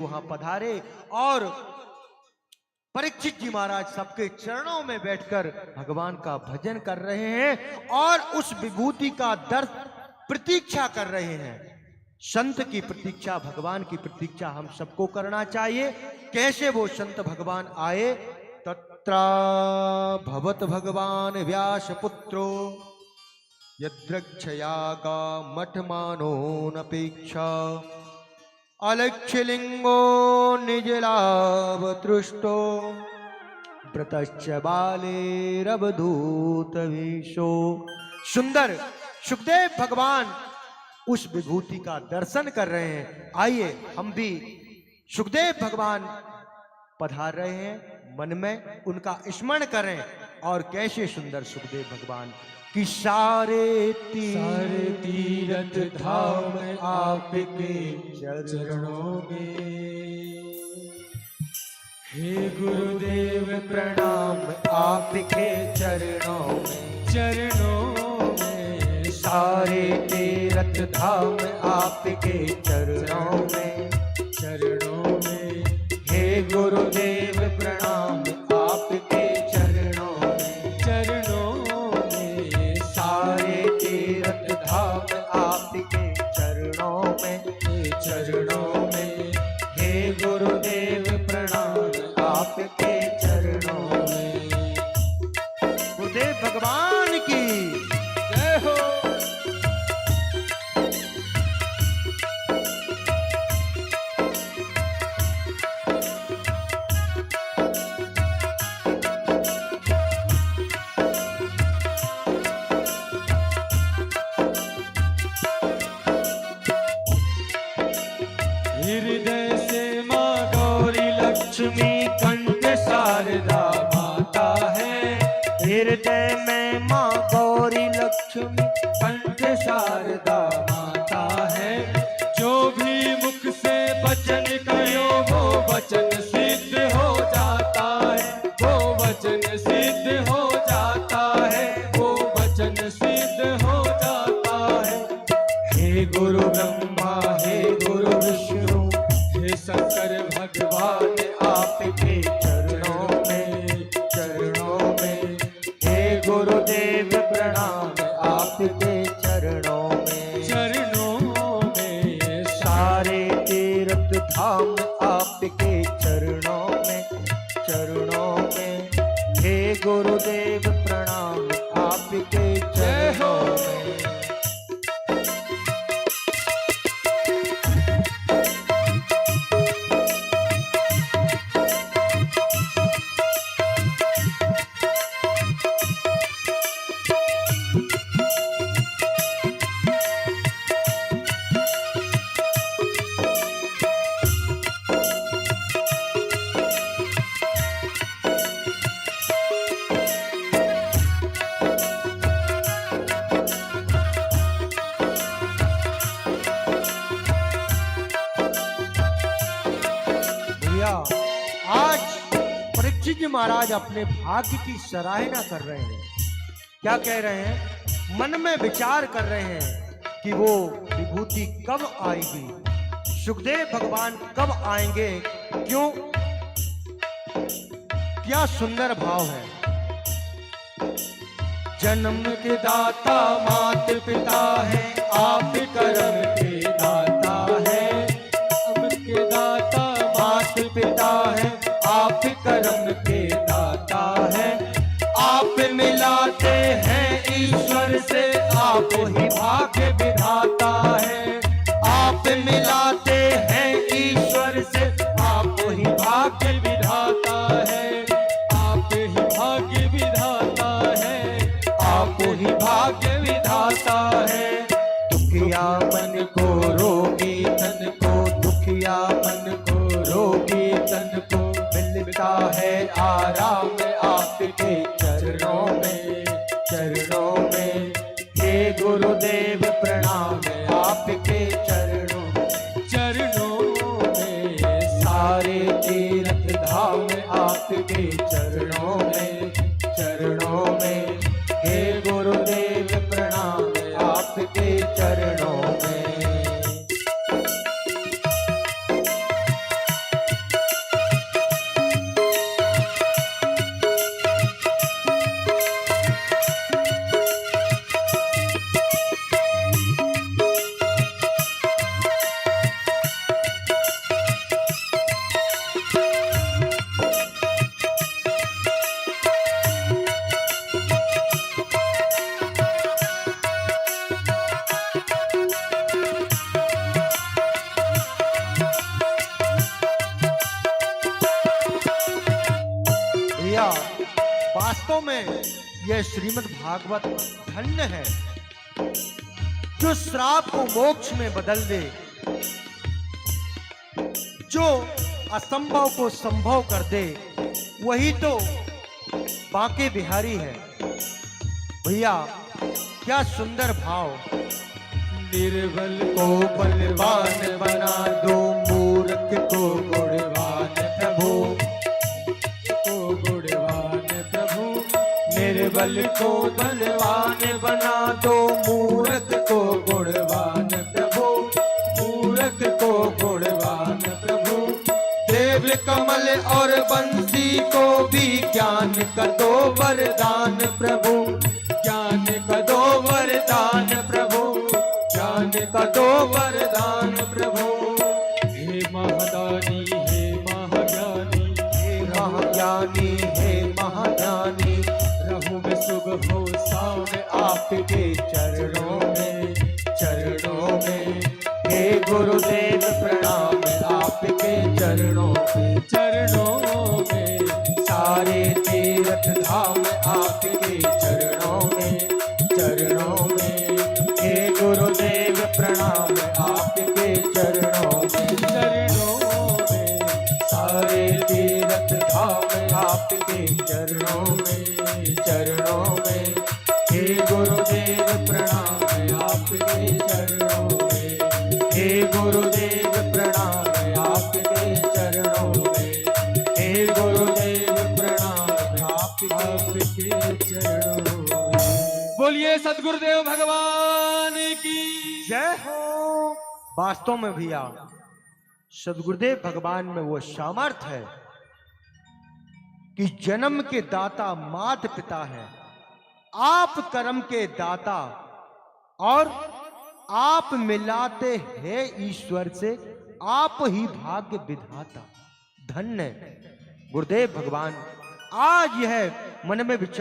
वहां पधारे और परीक्षित जी महाराज सबके चरणों में बैठकर भगवान का भजन कर रहे हैं और उस विभूति का दर्श प्रतीक्षा कर रहे हैं। संत की प्रतीक्षा, भगवान की प्रतीक्षा हम सबको करना चाहिए। कैसे वो संत भगवान आए? तत्रा भवत भगवान व्यास पुत्रो यद्रक्षयागा मठमानो नपेक्षा अलक्ष्यलिंगो निजलाभ तृष्टो व्रतश्च बालेरवधूत वेशो। सुंदर सुखदेव भगवान उस विभूति का दर्शन कर रहे हैं। आइए हम भी सुखदेव भगवान पधार रहे हैं, मन में उनका स्मरण करें। और कैसे सुंदर सुखदेव भगवान कि सारे तीरथ धाम आपके चरणों में, हे गुरुदेव प्रणाम आपके चरणों में, चरणों में। सारे तीरथ धाम आपके चरणों में, चरणों में। हे गुरुदेव प्रणाम आपके चरणों में, चरणों में। सारे तीर्थ धाम आपके चरणों में, चरणों में। हे गुरुदेव प्रणाम आपके चरणों में। गुरुदेव भगवान की जय हो। हृदय से माँ गौरी लक्ष्मी कंठ शारदा माता है। हृदय में माँ गौरी लक्ष्मी कंठ शारदा माता है। जो भी मुख से वचन कहो वो वचन सिद्ध हो जाता है, वो वचन सिद्ध हो जाता है, वो वचन सिद्ध हो जाता है। हे गुरु ब्रह्मा हे गुरु विष्णु हे शंकर भगवान आपके चरणों में, चरणों में। हे गुरुदेव प्रणाम आपके चरणों में, चरणों में। सारे तीर्थ धाम आपके चरणों में, चरणों में। हे गुरुदेव प्रणाम आपके चरणों में। आज परीक्षित जी महाराज अपने भाग्य की सराहना कर रहे हैं। क्या कह रहे हैं? मन में विचार कर रहे हैं कि वो विभूति कब आएगी, सुखदेव भगवान कब आएंगे। क्यों? क्या सुंदर भाव है। जन्म के दाता माता पिता है, आप कर्म के दाता है। के दाता माता पिता है, आप कर्म के दाता है। आप मिलाते हैं ईश्वर से, आप ही भाग्य विधाता है। आप मिलाते हैं ईश्वर से, आप ही भाग्य विधाता है। आप ही भाग्य विधाता है, आप ही भाग्य विधाता है। दुखिया मन को रोगी तन को, दुखिया मन को रोगी तन को मिलता है आराम आपके चरणों में, चरणों में। हे गुरुदेव प्रणाम आपके चरणों, चरणों में। सारे तीर्थ धाम आपके चरणों में, चरणों में। हे गुरुदेव प्रणाम आपके चरणों में। वास्तव में यह श्रीमद् भागवत धन्य है, जो श्राप को मोक्ष में बदल दे, जो असंभव को संभव कर दे, वही तो बांके बिहारी है। भैया क्या सुंदर भाव। निर्बल को बलवान बना दो, मूर्ख को गुणवान प्रभु, को गुणवान प्रभु। निर्बल को बलवान बना दो, मूर्ख को गुणवान प्रभु, मूर्ख को गुणवान प्रभु। देव कमल और बंसी को भी ज्ञान का दो वरदान प्रभु, ज्ञान का दो वरदान प्रभु, ज्ञान का दो वरदान प्रभु। हे महादानी हे महाज्ञानी, हे महाज्ञानी हे महाज्ञानी, रहूं मैं सुख हो सामने आपके चरणों में, चरणों में। हे गुरुदेव प्रणाम आपके चरणों में, चरणों में। सारे तीर्थ धाम आपके चरणों में, चरणों में। हे गुरुदेव प्रणाम आपके चरणों में, चरणों में। सारे तीर्थ धाम आपके चरणों में, चरणों में। हे गुरुदेव प्रणाम आपके चरणों में, हे गुरुदेव प्रणाम आपके चरणों में, हे गुरुदेव प्रणाम आपके चरणों में। बोलिए सद्गुरुदेव भगवान की जय हो। वास्तव में भैया सद्गुरुदेव भगवान में वो सामर्थ है कि जन्म के दाता मात पिता है, आप कर्म के दाता, और आप मिलाते हैं ईश्वर से, आप ही भाग्य विधाता। धन्य गुरुदेव भगवान। आज यह मन में विचार